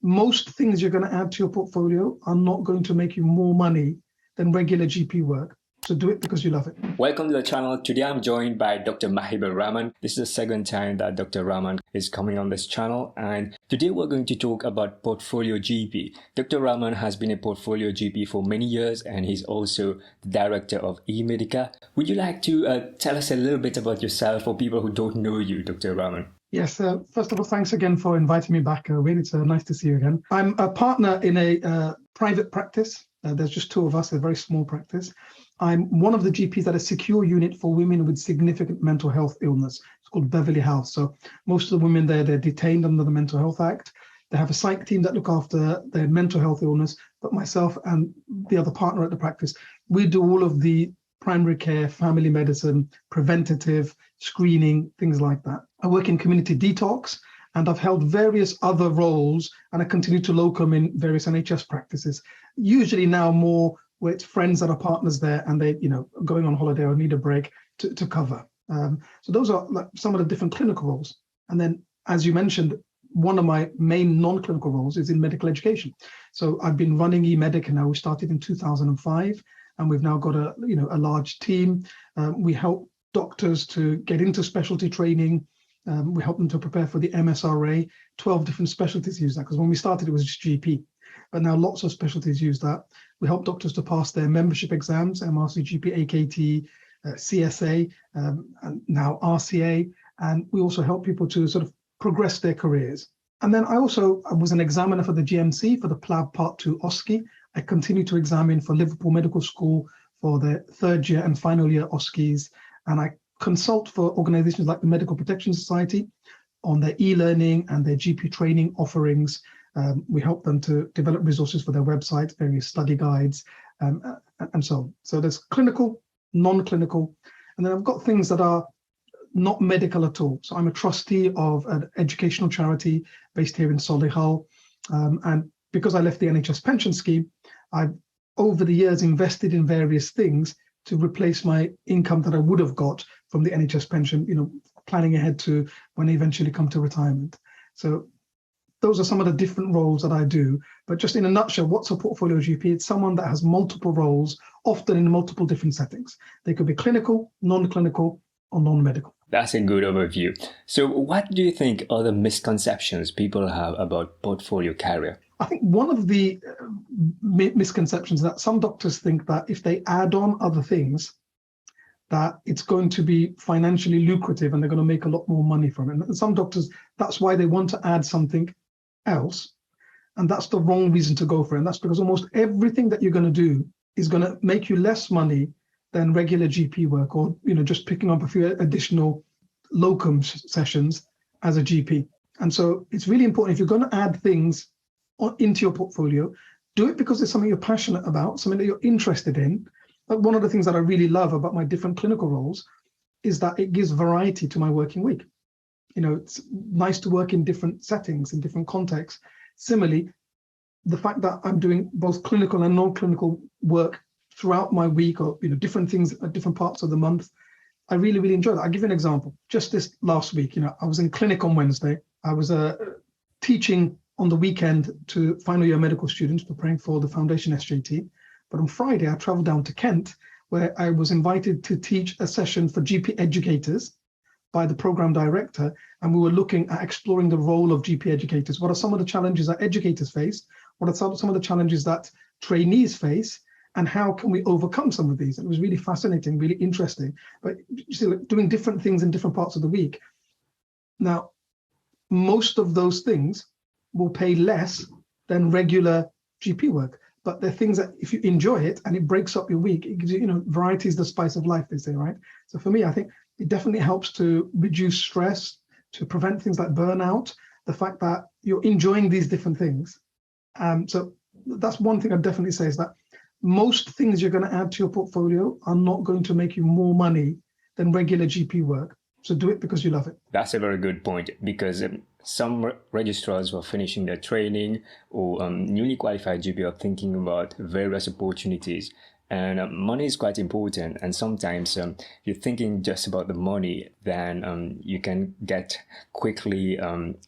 most things you're going to add to your portfolio are not going to make you more money than regular GP work. So do it because you love it. Welcome to the channel. Today I'm joined by Dr. Mahibur Rahman. This is the second time that Dr. Rahman is coming on this channel, and today we're going to talk about portfolio GP. Dr. Rahman has been a portfolio GP for many years, and he's also the director of Emedica. Would you like to tell us a little bit about yourself for people who don't know you, Dr. Rahman? Yes, first of all, thanks again for inviting me back, Erwin. It's nice to see you again. I'm a partner in a private practice. There's just two of us, a very small practice. I'm one of the GPs at a secure unit for women with significant mental health illness. It's called Beverly House. So most of the women there, they're detained under the Mental Health Act. They have a psych team that look after their mental health illness, but myself and the other partner at the practice, we do all of the primary care, family medicine, preventative, screening, things like that. I work in community detox, and I've held various other roles, and I continue to locum in various NHS practices, usually now more where it's friends that are partners there and they, going on holiday or need a break to cover. So those are like some of the different clinical roles. And then, as you mentioned, one of my main non-clinical roles is in medical education. So I've been running Emedica now. We started in 2005, and we've now got a large team. We help doctors to get into specialty training. We help them to prepare for the MSRA. 12 different specialties use that, because when we started, it was just GP. But now lots of specialties use that. We help doctors to pass their membership exams, MRC, GP, AKT, CSA, and now RCA. And we also help people to sort of progress their careers. And then I was an examiner for the GMC, for the PLAB Part 2 OSCE. I continue to examine for Liverpool Medical School for their third year and final year OSCEs. And I consult for organizations like the Medical Protection Society on their e-learning and their GP training offerings. We help them to develop resources for their website, various study guides, and so on. So there's clinical, non-clinical, and then I've got things that are not medical at all. So I'm a trustee of an educational charity based here in Solihull. And because I left the NHS pension scheme, I've over the years invested in various things to replace my income that I would have got from the NHS pension, planning ahead to when I eventually come to retirement. So those are some of the different roles that I do. But just in a nutshell, what's a portfolio GP? It's someone that has multiple roles, often in multiple different settings. They could be clinical, non-clinical, or non-medical. That's a good overview. So what do you think are the misconceptions people have about portfolio career? I think one of the misconceptions is that some doctors think that if they add on other things, that it's going to be financially lucrative and they're going to make a lot more money from it. And some doctors, that's why they want to add something else. And that's the wrong reason to go for it. And that's because almost everything that you're going to do is going to make you less money than regular GP work, or just picking up a few additional locum sessions as a GP. And so it's really important, if you're going to add things into your portfolio, do it because it's something you're passionate about, something that you're interested in. But one of the things that I really love about my different clinical roles is that it gives variety to my working week. It's nice to work in different settings, in different contexts. Similarly, the fact that I'm doing both clinical and non-clinical work throughout my week, or different things at different parts of the month, I really, really enjoy that. I'll give you an example. Just this last week, I was in clinic on Wednesday. I was teaching on the weekend to final year medical students preparing for the Foundation SJT. But on Friday, I traveled down to Kent, where I was invited to teach a session for GP educators by the program director. And we were looking at exploring the role of GP educators. What are some of the challenges that educators face? What are some of the challenges that trainees face? And how can we overcome some of these? It was really fascinating, really interesting, but doing different things in different parts of the week. Now, most of those things will pay less than regular GP work, but they're things that if you enjoy it and it breaks up your week, it gives you, variety is the spice of life, they say, right? So for me, I think it definitely helps to reduce stress, to prevent things like burnout, the fact that you're enjoying these different things. So that's one thing I'd definitely say, is that most things you're going to add to your portfolio are not going to make you more money than regular GP work. So do it because you love it. That's a very good point, because some registrars who are finishing their training or newly qualified GP are thinking about various opportunities And money is quite important. And sometimes you're thinking just about the money, then you can get quickly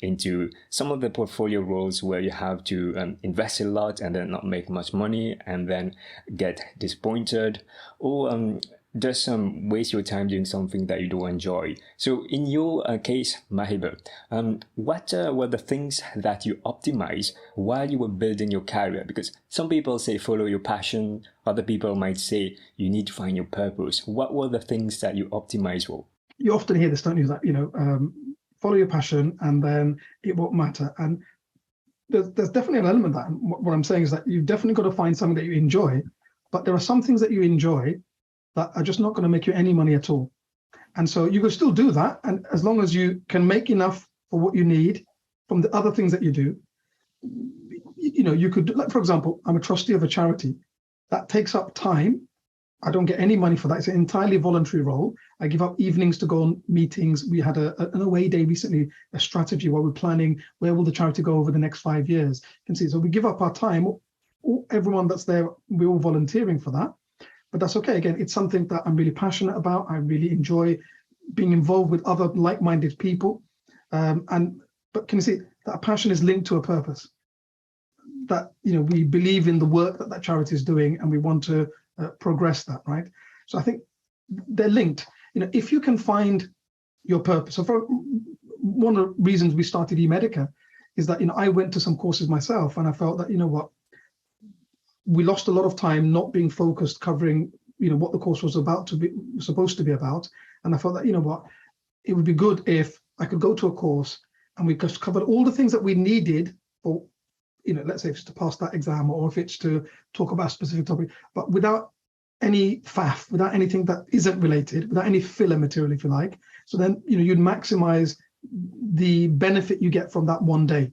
into some of the portfolio roles where you have to invest a lot and then not make much money and then get disappointed, or just waste your time doing something that you don't enjoy. So in your case, Mahibur, what were the things that you optimized while you were building your career? Because some people say follow your passion, other people might say you need to find your purpose. What were the things that you optimized for? You often hear this, don't you, that, follow your passion and then it won't matter. And there's definitely an element of that. And what I'm saying is that you've definitely got to find something that you enjoy, but there are some things that you enjoy that are just not going to make you any money at all. And so you can still do that. And as long as you can make enough for what you need from the other things that you do, you could, like, for example, I'm a trustee of a charity. That takes up time. I don't get any money for that. It's an entirely voluntary role. I give up evenings to go on meetings. We had an away day recently, a strategy where we're planning where will the charity go over the next 5 years. You can see, so we give up our time. Everyone that's there, we're all volunteering for that. But that's okay. Again, it's something that I'm really passionate about. I really enjoy being involved with other like-minded people. But can you see that passion is linked to a purpose? That we believe in the work that charity is doing, and we want to progress that, right? So I think they're linked. If you can find your purpose. So for one of the reasons we started Emedica is that I went to some courses myself, and I felt that we lost a lot of time not being focused, covering what the course was supposed to be about. And I felt that it would be good if I could go to a course and we just covered all the things that we needed for, let's say if it's to pass that exam or if it's to talk about a specific topic, but without any faff, without anything that isn't related, without any filler material, if you like. So then you'd maximize the benefit you get from that one day.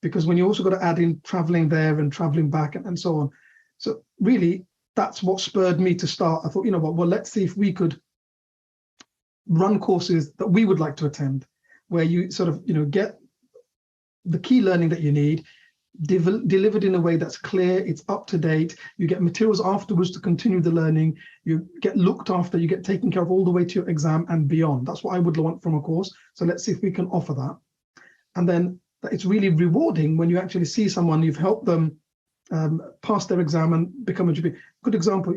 Because when you also got to add in traveling there and traveling back and so on. So really, that's what spurred me to start. I thought, well, let's see if we could run courses that we would like to attend, where you sort of, get the key learning that you need, delivered in a way that's clear, it's up to date, you get materials afterwards to continue the learning, you get looked after, you get taken care of all the way to your exam and beyond. That's what I would want from a course. So let's see if we can offer that. And then it's really rewarding when you actually see someone, you've helped them pass their exam and become a GP. Good example,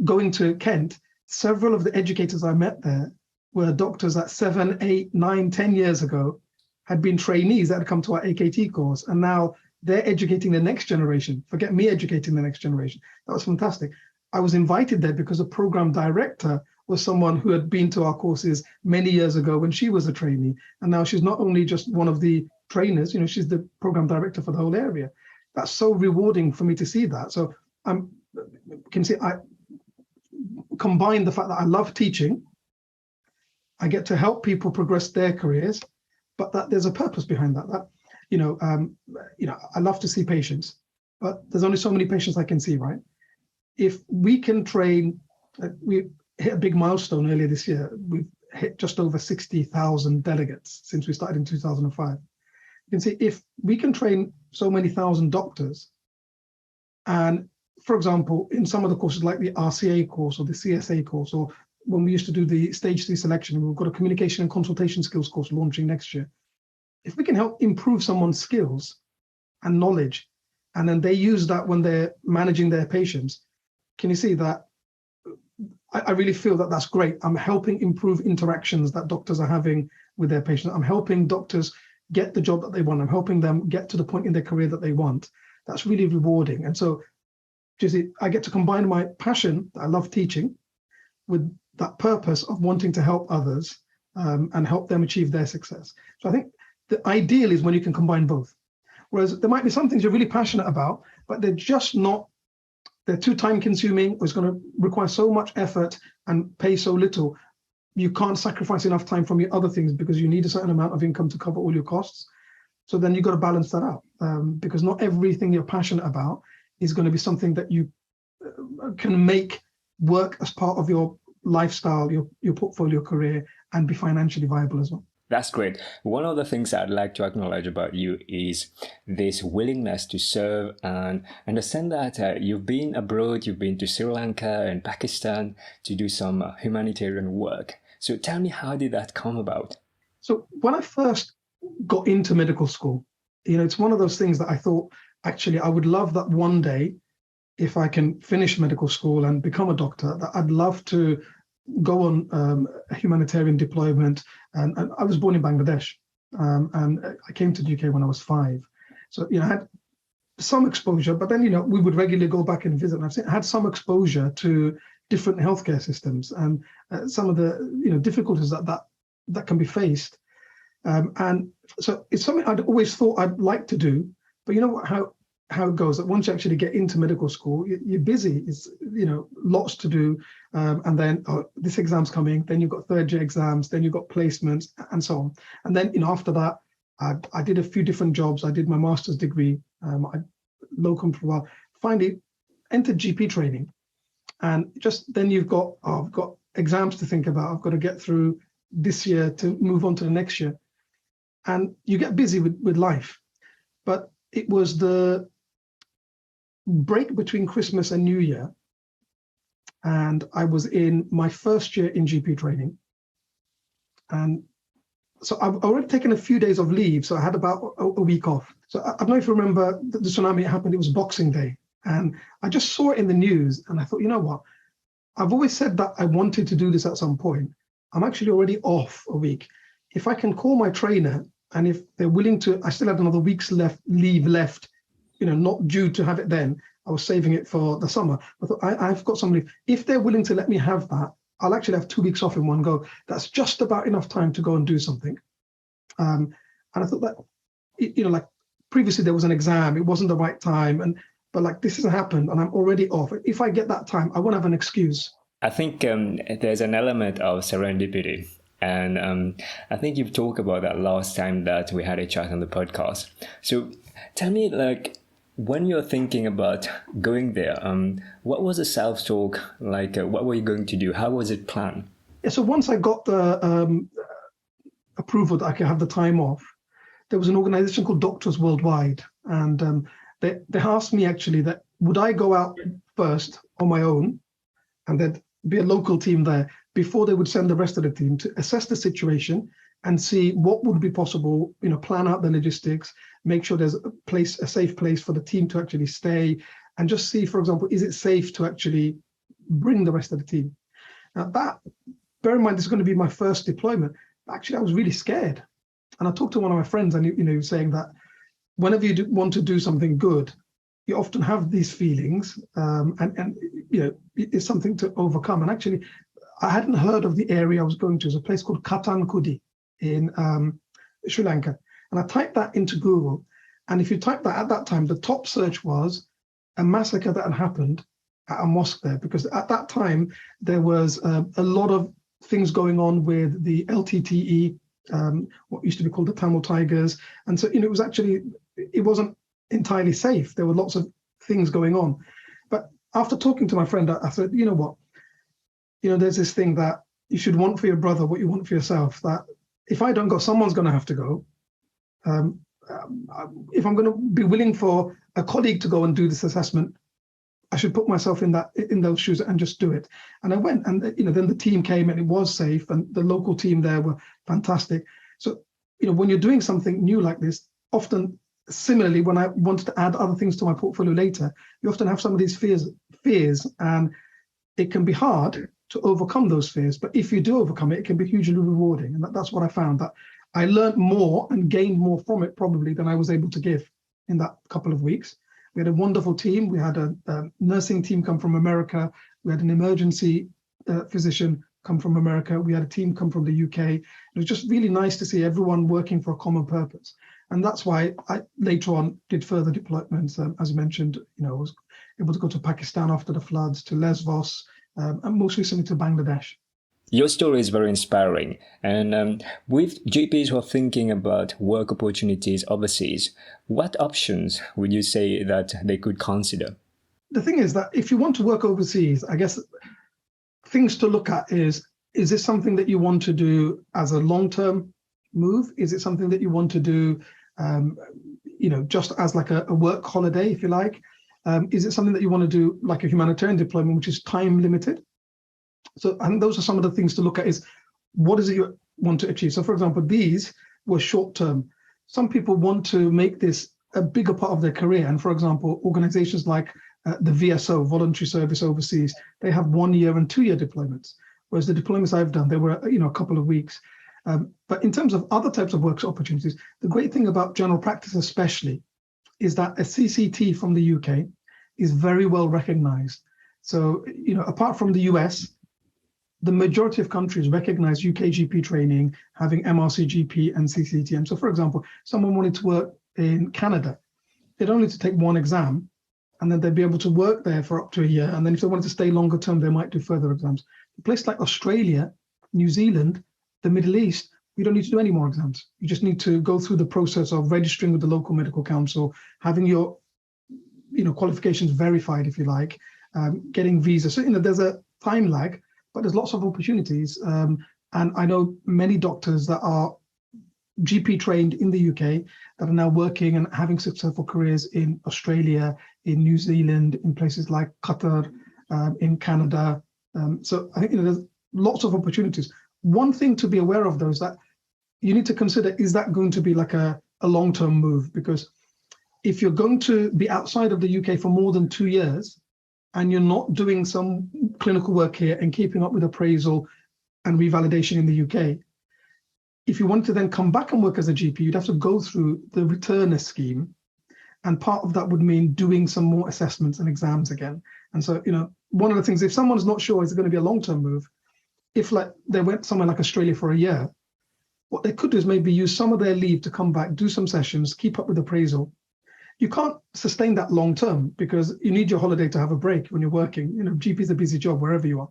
going to Kent, several of the educators I met there were doctors that 7, 8, 9, 10 years ago had been trainees that had come to our AKT course, and now they're educating the next generation. Forget me educating the next generation. That was fantastic. I was invited there because the program director was someone who had been to our courses many years ago when she was a trainee. And now she's not only just one of the trainers, she's the program director for the whole area. That's so rewarding for me to see that. So I combine the fact that I love teaching, I get to help people progress their careers, but that there's a purpose behind that. I love to see patients, but there's only so many patients I can see, right? If we can train, we hit a big milestone earlier this year. We've hit just over 60,000 delegates since we started in 2005. You can see if we can train so many thousand doctors, and for example, in some of the courses like the RCA course or the CSA course, or when we used to do the stage 3 selection, we've got a communication and consultation skills course launching next year. If we can help improve someone's skills and knowledge, and then they use that when they're managing their patients, can you see that? I really feel that that's great. I'm helping improve interactions that doctors are having with their patients. I'm helping doctors get the job that they want. I'm helping them get to the point in their career that they want. That's really rewarding. And so, I get to combine my passion, I love teaching, with that purpose of wanting to help others and help them achieve their success. So I think the ideal is when you can combine both. Whereas there might be some things you're really passionate about, but they're just not, they're too time consuming, or it's going to require so much effort and pay so little. You can't sacrifice enough time from your other things because you need a certain amount of income to cover all your costs. So then you've got to balance that out because not everything you're passionate about is going to be something that you can make work as part of your lifestyle, your portfolio career, and be financially viable as well. That's great. One of the things I'd like to acknowledge about you is this willingness to serve, and understand that you've been abroad, you've been to Sri Lanka and Pakistan to do some humanitarian work. So tell me, how did that come about? So when I first got into medical school, it's one of those things that I thought, actually, I would love that one day, if I can finish medical school and become a doctor, that I'd love to go on a humanitarian deployment. And I was born in Bangladesh, and I came to the UK when I was 5. So, I had some exposure, but then, we would regularly go back and visit. And I had some exposure to different healthcare systems and some of the, difficulties that can be faced. And so it's something I'd always thought I'd like to do, but how it goes, that once you actually get into medical school, you're busy. It's, lots to do. And then this exam's coming, then you've got third year exams, then you've got placements and so on. And then, after that, I did a few different jobs. I did my master's degree, I locum for a while, finally entered GP training. And just then I've got exams to think about. I've got to get through this year to move on to the next year. And you get busy with life. But it was the break between Christmas and New Year, and I was in my first year in GP training, and so I've already taken a few days of leave, so I had about a week off. So I don't know if you remember the tsunami happened. It was Boxing Day, and I just saw it in the news, and I thought, what, I've always said that I wanted to do this at some point. I'm actually already off a week. If I can call my trainer, and if they're willing to, I still had another week's leave left, not due to have it then. I was saving it for the summer. I thought, I've got somebody, if they're willing to let me have that, I'll actually have 2 weeks off in one go. That's just about enough time to go and do something. And I thought that, like previously there was an exam, it wasn't the right time, but this hasn't happened and I'm already off. If I get that time, I won't have an excuse. I think there's an element of serendipity. And I think you've talked about that last time that we had a chat on the podcast. So tell me, when you're thinking about going there, what was the self-talk like? What were you going to do? How was it planned? Yeah, so once I got the approval that I could have the time off, there was an organization called Doctors Worldwide. And they asked me actually that would I go out first on my own and there'd be a local team there before they would send the rest of the team to assess the situation and see what would be possible, plan out the logistics, make sure there's a safe place for the team to actually stay, and just see, for example, is it safe to actually bring the rest of the team? Now bear in mind, this is going to be my first deployment. Actually, I was really scared. And I talked to one of my friends and, he was saying that whenever you want to do something good, you often have these feelings and it's something to overcome. And actually, I hadn't heard of the area I was going to. It's a place called Katankudi in Sri Lanka. And I typed that into Google. And if you type that at that time, the top search was a massacre that had happened at a mosque there. Because at that time, there was a lot of things going on with the LTTE, what used to be called the Tamil Tigers. And so, it wasn't entirely safe. There were lots of things going on. But after talking to my friend, I said, you know what? There's this thing that you should want for your brother what you want for yourself, that if I don't go, someone's going to have to go. If I'm going to be willing for a colleague to go and do this assessment, I should put myself in those shoes and just do it. And I went, and then the team came and it was safe, and the local team there were fantastic. So, when you're doing something new like this, often similarly, when I wanted to add other things to my portfolio later, you often have some of these fears, and it can be hard to overcome those fears. But if you do overcome it, it can be hugely rewarding. And that's what I found, that I learned more and gained more from it probably than I was able to give in that couple of weeks. We had a wonderful team. We had a nursing team come from America. We had an emergency physician come from America. We had a team come from the UK. It was just really nice to see everyone working for a common purpose. And that's why I later on did further deployments. As mentioned, I was able to go to Pakistan after the floods, to Lesbos, and most recently to Bangladesh. Your story is very inspiring. And with GPs who are thinking about work opportunities overseas, what options would you say that they could consider? The thing is that if you want to work overseas, I guess things to look at is this something that you want to do as a long-term move? Is it something that you want to do, just as like a work holiday, if you like? Is it something that you want to do like a humanitarian deployment, which is time limited? So I think those are some of the things to look at is what is it you want to achieve? So for example, these were short term. Some people want to make this a bigger part of their career. And for example, organizations like the VSO, Voluntary Service Overseas, they have 1 year and 2 year deployments. Whereas the deployments I've done, they were, a couple of weeks. But in terms of other types of work opportunities, the great thing about general practice especially is that a CCT from the UK is very well recognized. So, apart from the US, the majority of countries recognize UK GP training, having MRCGP and CCTM. So for example, someone wanted to work in Canada, they'd only need to take one exam, and then they'd be able to work there for up to a year. And then if they wanted to stay longer term, they might do further exams. A place like Australia, New Zealand, the Middle East, you don't need to do any more exams. You just need to go through the process of registering with the local medical council, having your qualifications verified, if you like, getting visas. So there's a time lag, but there's lots of opportunities. And I know many doctors that are GP trained in the UK that are now working and having successful careers in Australia, in New Zealand, in places like Qatar, in Canada. So I think there's lots of opportunities. One thing to be aware of, though, is that you need to consider, is that going to be like a long-term move? Because if you're going to be outside of the UK for more than 2 years, and you're not doing some clinical work here and keeping up with appraisal and revalidation in the UK, if you want to then come back and work as a GP, you'd have to go through the returner scheme. And part of that would mean doing some more assessments and exams again. And so, one of the things, if someone's not sure is it going to be a long-term move, if like they went somewhere like Australia for a year, what they could do is maybe use some of their leave to come back, do some sessions, keep up with appraisal. You can't sustain that long term because you need your holiday to have a break when you're working. GP is a busy job wherever you are.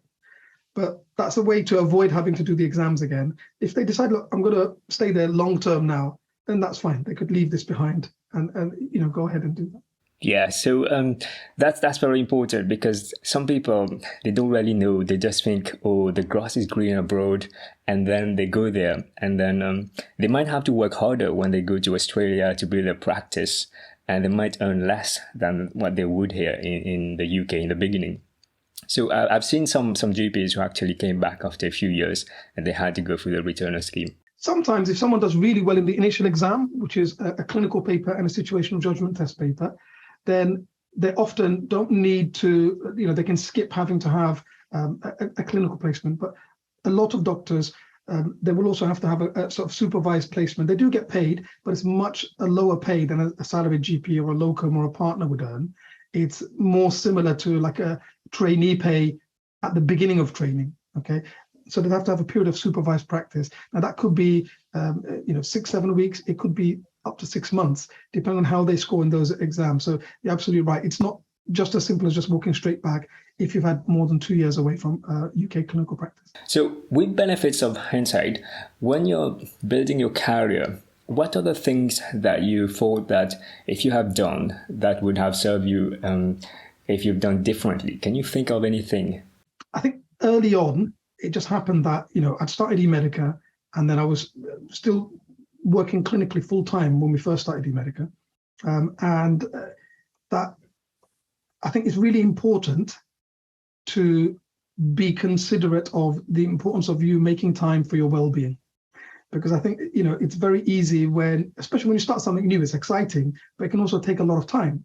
But that's a way to avoid having to do the exams again. If they decide, look, I'm going to stay there long term now, then that's fine. They could leave this behind and go ahead and do that. Yeah, so that's very important because some people, they don't really know. They just think, oh, the grass is green abroad, and then they go there, and then they might have to work harder when they go to Australia to build a practice, and they might earn less than what they would here in the UK in the beginning. So I've seen some GPs who actually came back after a few years, and they had to go through the returner scheme. Sometimes if someone does really well in the initial exam, which is a clinical paper and a situational judgment test paper, then they often don't need to, they can skip having to have a clinical placement. But a lot of doctors, they will also have to have a sort of supervised placement. They do get paid, but it's much a lower pay than a salaried GP or a locum or a partner would earn. It's more similar to like a trainee pay at the beginning of training, okay? So they have to have a period of supervised practice. Now that could be, 6-7 weeks. It could be up to 6 months, depending on how they score in those exams. So you're absolutely right. It's not just as simple as just walking straight back if you've had more than 2 years away from UK clinical practice. So with benefits of hindsight, when you're building your career, what are the things that you thought that if you have done that would have served you if you've done differently? Can you think of anything? I think early on, it just happened that, I'd started Emedica, and then I was still working clinically full time when we first started Emedica. And that I think is really important to be considerate of the importance of you making time for your well-being. Because I think, it's very easy especially when you start something new, it's exciting, but it can also take a lot of time.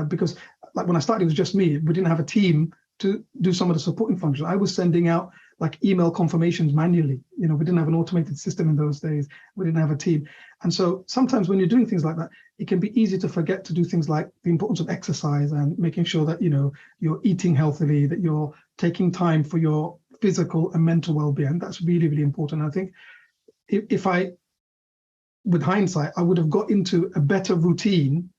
Because like when I started, it was just me. We didn't have a team to do some of the supporting functions. I was sending out like email confirmations manually. We didn't have an automated system in those days. We didn't have a team. And so sometimes when you're doing things like that, it can be easy to forget to do things like the importance of exercise and making sure that, you're eating healthily, that you're taking time for your physical and mental well-being. That's really, really important. I think if with hindsight, I would have got into a better routine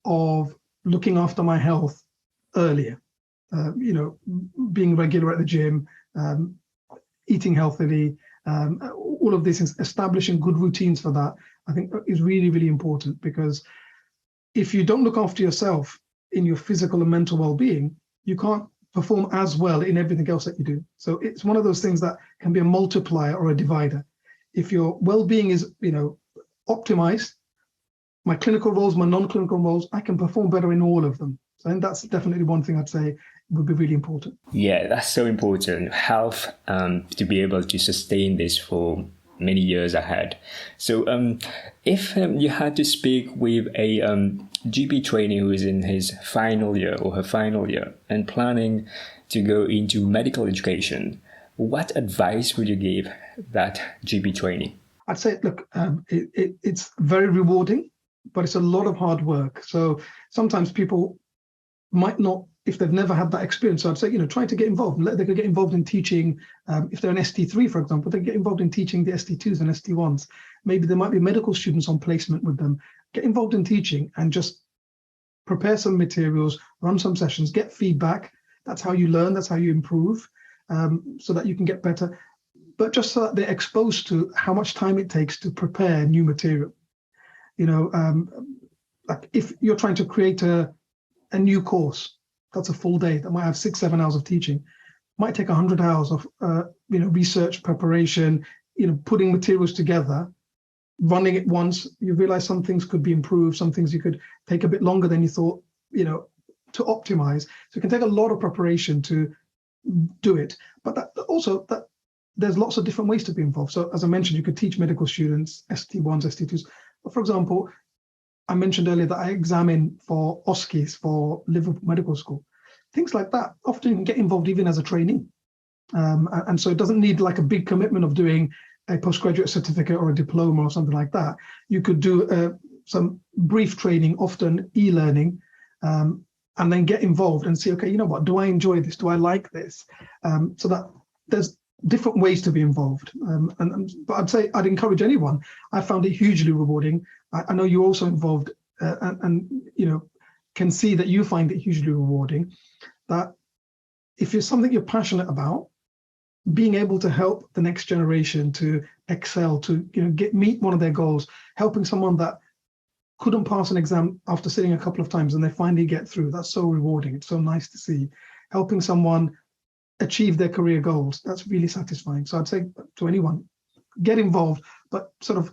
of looking after my health earlier, being regular at the gym, eating healthily, all of this is establishing good routines for that, I think is really, really important, because if you don't look after yourself in your physical and mental well-being, you can't perform as well in everything else that you do. So it's one of those things that can be a multiplier or a divider. If your well-being is, optimized, my clinical roles, my non-clinical roles, I can perform better in all of them. So I think that's definitely one thing I'd say would be really important. Yeah, that's so important. Health, to be able to sustain this for many years ahead. So if you had to speak with a GP trainee who is in his final year or her final year and planning to go into medical education, what advice would you give that GP trainee? I'd say, look, it's very rewarding, but it's a lot of hard work. So sometimes people might not, if they've never had that experience. So I'd say, try to get involved. They could get involved in teaching. If they're an ST3, for example, they get involved in teaching the ST2s and ST1s. Maybe there might be medical students on placement with them. Get involved in teaching and just prepare some materials, run some sessions, get feedback. That's how you learn. That's how you improve, so that you can get better. But just so that they're exposed to how much time it takes to prepare new material. Like if you're trying to create a new course, that's a full day that might have 6-7 hours of teaching, might take 100 hours of research preparation, putting materials together, running it once. You realize some things could be improved, some things you could take a bit longer than you thought, to optimize. So it can take a lot of preparation to do it, but that there's lots of different ways to be involved. So as I mentioned, you could teach medical students, ST1s, ST2s. But for example, I mentioned earlier that I examine for OSCEs for Liverpool Medical School. Things like that. Often you can get involved even as a trainee. And so it doesn't need like a big commitment of doing a postgraduate certificate or a diploma or something like that. You could do some brief training, often e-learning, and then get involved and see, okay, what, do I enjoy this? Do I like this? So that there's different ways to be involved. But I'd say I'd encourage anyone. I found it hugely rewarding. I know you're also involved and can see that you find it hugely rewarding, that if it's something you're passionate about, being able to help the next generation to excel, to meet one of their goals, helping someone that couldn't pass an exam after sitting a couple of times and they finally get through, that's so rewarding. It's so nice to see. Helping someone achieve their career goals, that's really satisfying. So I'd say to anyone, get involved, but sort of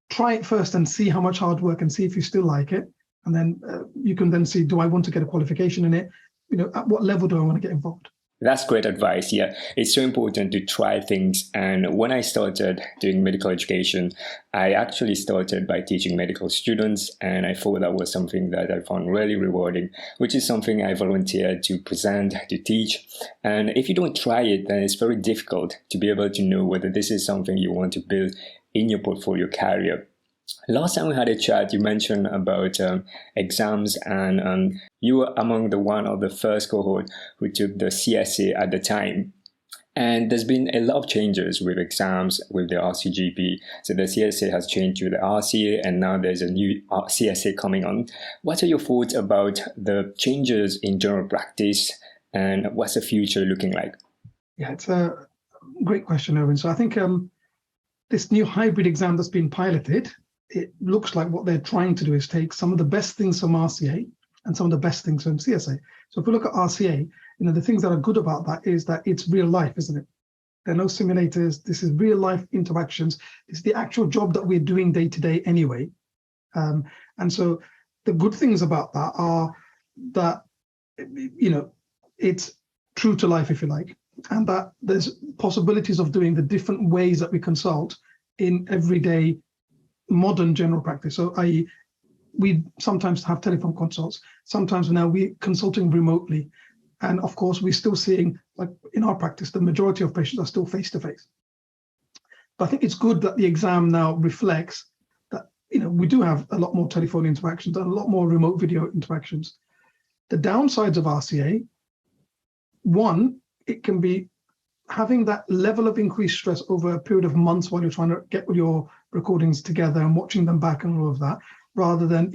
try it first and see how much hard work and see if you still like it. And then you can then see, do I want to get a qualification in it? At what level do I want to get involved? That's great advice. Yeah, it's so important to try things. And when I started doing medical education, I actually started by teaching medical students. And I thought that was something that I found really rewarding, which is something I volunteered to present, to teach. And if you don't try it, then it's very difficult to be able to know whether this is something you want to build in your portfolio career. Last time we had a chat, you mentioned about exams, and you were among one of the first cohort who took the CSA at the time. And there's been a lot of changes with exams with the RCGP. So the CSA has changed to the RCA, and now there's a new CSA coming on. What are your thoughts about the changes in general practice, and what's the future looking like? Yeah, it's a great question, Erwin. So I think this new hybrid exam that's been piloted, it looks like what they're trying to do is take some of the best things from RCA and some of the best things from CSA. So if we look at RCA, the things that are good about that is that it's real life, isn't it? There are no simulators. This is real life interactions. It's the actual job that we're doing day to day anyway. And so the good things about that are that, it's true to life, if you like, and that there's possibilities of doing the different ways that we consult in everyday modern general practice. So i.e., we sometimes have telephone consults. Sometimes now we're consulting remotely. And of course, we're still seeing, like in our practice, the majority of patients are still face-to-face. But I think it's good that the exam now reflects that, we do have a lot more telephone interactions and a lot more remote video interactions. The downsides of RCA, one, it can be having that level of increased stress over a period of months while you're trying to get your recordings together and watching them back and all of that, rather than,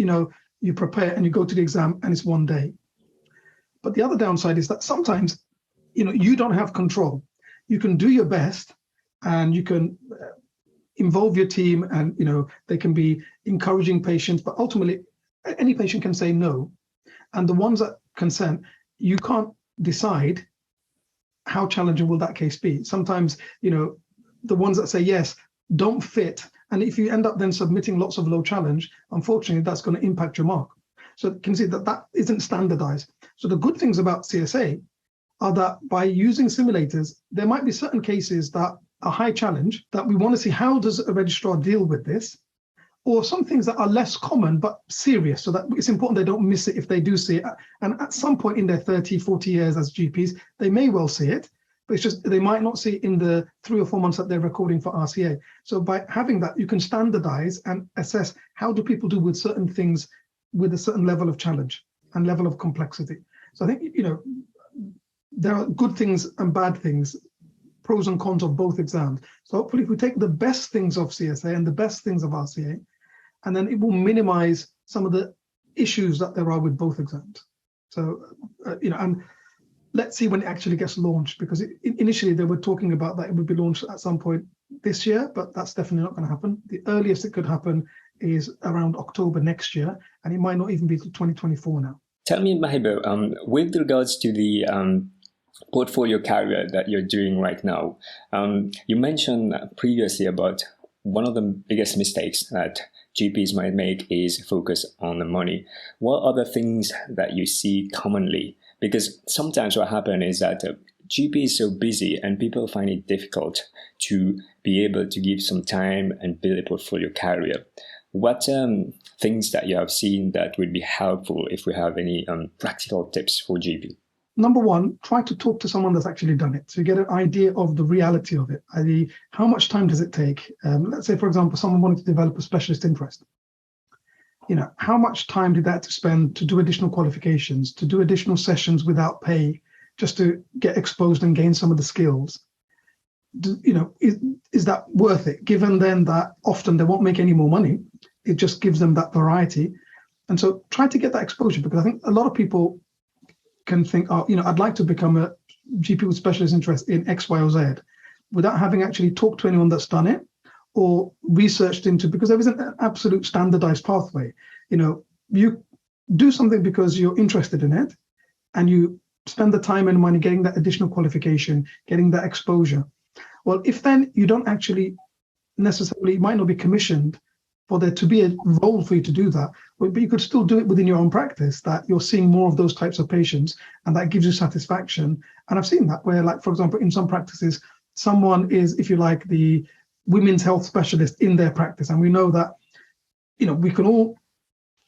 you prepare and you go to the exam and it's one day. But the other downside is that sometimes, you don't have control. You can do your best and you can involve your team and, they can be encouraging patients, but ultimately any patient can say no. And the ones that consent, you can't decide how challenging will that case be. Sometimes, the ones that say yes don't fit. And if you end up then submitting lots of low challenge, unfortunately, that's going to impact your mark. So you can see that that isn't standardized. So the good things about CSA are that by using simulators, there might be certain cases that are high challenge that we want to see how does a registrar deal with this, or some things that are less common but serious, so that it's important they don't miss it if they do see it. And at some point in their 30, 40 years as GPs, they may well see it, but it's just they might not see it in the 3 or 4 months that they're recording for RCA. So by having that, you can standardize and assess how do people do with certain things with a certain level of challenge and level of complexity. So I think, there are good things and bad things, pros and cons of both exams. So hopefully if we take the best things of CSA and the best things of RCA, and then it will minimize some of the issues that there are with both exams. So, and let's see when it actually gets launched, because initially they were talking about that it would be launched at some point this year, but that's definitely not going to happen. The earliest it could happen is around October next year, and it might not even be till 2024 now. Tell me, Mahibur, with regards to the portfolio carrier that you're doing right now, you mentioned previously about one of the biggest mistakes that GPs might make is focus on the money. What other things that you see commonly? Because sometimes what happens is that GP is so busy and people find it difficult to be able to give some time and build a portfolio carrier. What things that you have seen that would be helpful if we have any practical tips for GP? Number one, try to talk to someone that's actually done it. So you get an idea of the reality of it, i.e. how much time does it take? Let's say, for example, someone wanted to develop a specialist interest. How much time did that spend to do additional qualifications, to do additional sessions without pay, just to get exposed and gain some of the skills? Is that worth it? Given then that often they won't make any more money, it just gives them that variety. And so try to get that exposure, because I think a lot of people can think, I'd like to become a GP with specialist interest in X, Y, or Z, without having actually talked to anyone that's done it or researched into, because there isn't an absolute standardized pathway. You do something because you're interested in it, and you spend the time and money getting that additional qualification, getting that exposure. Well, if then you don't actually necessarily, might not be commissioned for there to be a role for you to do that, but you could still do it within your own practice, that you're seeing more of those types of patients, and that gives you satisfaction. And I've seen that where, like, for example, in some practices, someone is, if you like, the women's health specialist in their practice. And we know that, we can all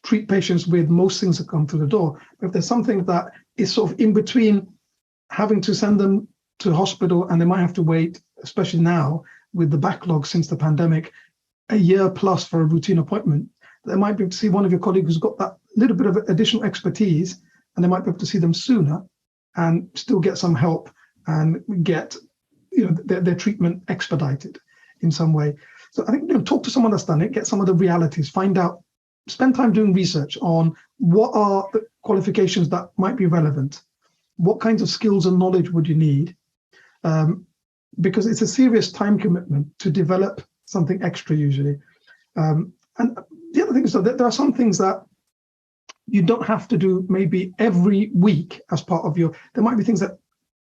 treat patients with most things that come through the door. But if there's something that is sort of in between having to send them to hospital, and they might have to wait, especially now with the backlog since the pandemic, a year plus for a routine appointment, they might be able to see one of your colleagues who's got that little bit of additional expertise, and they might be able to see them sooner and still get some help and get their treatment expedited in some way. So I think talk to someone that's done it, get some of the realities, find out, spend time doing research on what are the qualifications that might be relevant, what kinds of skills and knowledge would you need, because it's a serious time commitment to develop something extra usually. And the other thing is that there are some things that you don't have to do maybe every week as part of there might be things that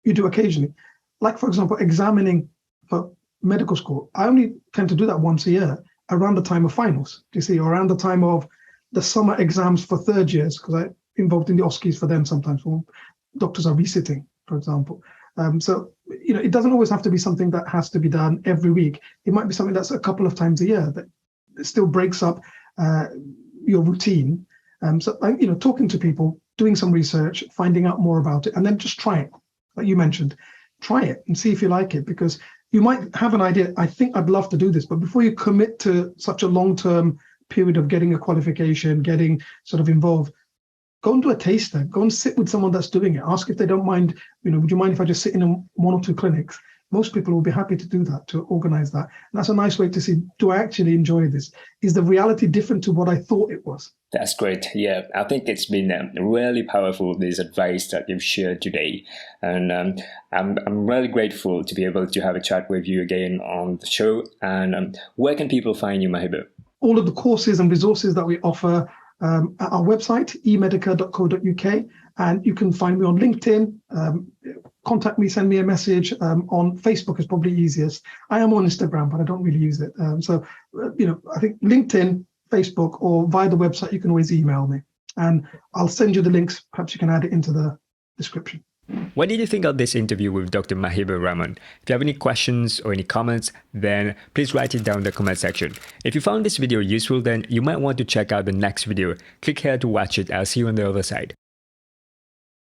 you do occasionally. Like, for example, examining for medical school. I only tend to do that once a year around the time of finals, do you see, or around the time of the summer exams for third years, because I'm involved in the OSCEs for them sometimes, when doctors are resitting, for example. So, it doesn't always have to be something that has to be done every week. It might be something that's a couple of times a year that still breaks up your routine. So, talking to people, doing some research, finding out more about it, and then just try it. Like you mentioned, try it and see if you like it, because you might have an idea, I think I'd love to do this, but before you commit to such a long-term period of getting a qualification, getting sort of involved, go and do a taster, go and sit with someone that's doing it. Ask if they don't mind, would you mind if I just sit in one or two clinics? Most people will be happy to do that, to organize that. And that's a nice way to see, do I actually enjoy this? Is the reality different to what I thought it was? That's great. Yeah, I think it's been really powerful, this advice that you've shared today. And I'm really grateful to be able to have a chat with you again on the show. And where can people find you, Mahibur? All of the courses and resources that we offer at our website, emedica.co.uk, and you can find me on LinkedIn. contact me, send me a message. On Facebook is probably easiest. I am on Instagram, but I don't really use it. I think LinkedIn, Facebook, or via the website, you can always email me. And I'll send you the links. Perhaps you can add it into the description. What did you think of this interview with Dr. Mahibur Rahman? If you have any questions or any comments, then please write it down in the comment section. If you found this video useful, then you might want to check out the next video. Click here to watch it. I'll see you on the other side.